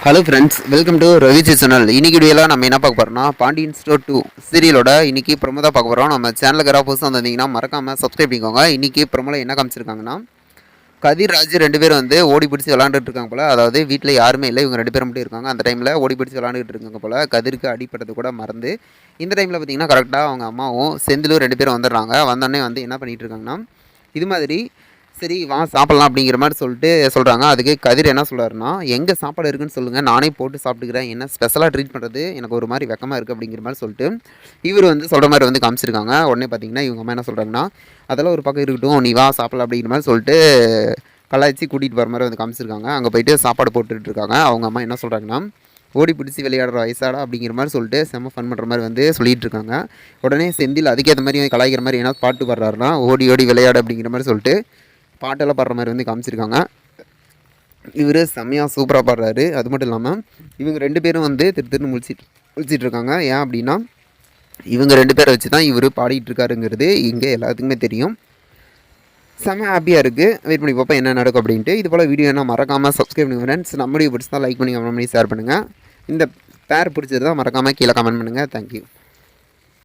Hello friends, welcome to Raviji channel. இன்னைக்கு வீடியோவில் நம்ம என்ன பார்க்க போகிறோம்னா பாண்டியன் ஸ்டோர் 2 சீரியலோட இன்னைக்கு ப்ரோமோ தான் பார்க்க போகிறோம். நம்ம சேனலுக்கு யாராவது புதுசாக வந்திருந்தீங்கன்னா மறக்காமல் சப்ஸ்கிரைப் பண்ணிக்கோங்க. இன்றைக்கி ப்ரோமோவில் என்ன காமிச்சிருக்காங்கன்னா கதிர் ராஜ் ரெண்டு பேரும் வந்து ஓடி பிடிச்சி விளாண்டுட்டு இருக்காங்க போல். அதாவது வீட்டில் யாருமே இல்லை, இவங்க ரெண்டு பேரும் மட்டும் இருக்காங்க. அந்த டைமில் ஓடி பிடிச்சி விளாண்டுட்டு இருக்காங்க போல். கதிருக்கு அடிப்பட்டது கூட மறந்து இந்த டைமில் பார்த்தீங்கன்னா கரெக்டாக அவங்க அம்மாவும் செந்திலும் ரெண்டு பேரும் வந்துடுறாங்க. வந்தோடனே வந்து என்ன பண்ணிகிட்டு இருக்காங்கன்னா இது மாதிரி சரி வா சாப்பிட்லாம் அப்படிங்கிற மாதிரி சொல்கிறாங்க. அதுக்கு கதிர் என்ன சொல்கிறாருன்னா, எங்கே சாப்பாடு இருக்குன்னு சொல்லுங்கள், நானே போட்டு சாப்பிட்டுக்கிறேன், என்ன ஸ்பெஷலாக ட்ரீட் பண்ணுறது எனக்கு ஒரு மாதிரி வெக்கமாக இருக்குது அப்படிங்கிற மாதிரி சொல்லிட்டு இவர் வந்து சொல்கிற மாதிரி வந்து காமிச்சிருக்காங்க. உடனே பார்த்தீங்கன்னா இவங்க அம்மா என்ன சொல்கிறாங்கன்னா, அதெல்லாம் ஒரு பக்கம் இருக்கட்டும், நீ வா சாப்பிடலாம் அப்படிங்கிற மாதிரி சொல்லிட்டு கலாய்ச்சி கூட்டிகிட்டு போகிற மாதிரி வந்து காமிச்சிருக்காங்க. அங்கே போயிட்டு சாப்பாடு போட்டுட்டு இருக்காங்க. அவங்க அம்மா என்ன சொல்கிறாங்கன்னா, ஓடி பிடிச்சி விளையாடுற வயசாடா அப்படிங்கிற மாதிரி சொல்லிட்டு செம்ம ஃபன் பண்ணுற மாதிரி வந்து சொல்லிகிட்டு இருக்காங்க. உடனே செந்தில் அதுக்கேற்ற மாதிரி கலாய்க்கிற மாதிரி என்ன பாட்டு பாடுறாருன்னா, ஓடி ஓடி விளையாடு அப்படிங்கிற மாதிரி சொல்லிட்டு பாட்டெல்லாம் பாடுற மாதிரி வந்து காமிச்சிருக்காங்க. இவர் செம்மையாக சூப்பராக பாடுறாரு. அது மட்டும் இல்லாமல் இவங்க ரெண்டு பேரும் வந்து திருன்னு முழிச்சிட்டு இருக்காங்க. ஏன் அப்படின்னா இவங்க ரெண்டு பேரை வச்சு தான் இவர் பாடிட்டு இருக்காருங்கிறது இங்கே எல்லாத்துக்குமே தெரியும். செம்ம ஹாப்பியாக இருக்குது. வெயிட் பண்ணி பார்ப்போம் என்ன நடக்கும் அப்படின்ட்டு. இது போல் வீடியோ என்ன மறக்காமல் சப்ஸ்கிரைப் பண்ணுங்கள் ஃப்ரெண்ட்ஸ். நம்ம வீடியோ பிடிச்சி தான் லைக் பண்ணி கமெண்ட் பண்ணி ஷேர் பண்ணுங்கள். இந்த பேர் பிடிச்சது தான் மறக்காமல் கீழே கமெண்ட் பண்ணுங்கள். தேங்க்யூ.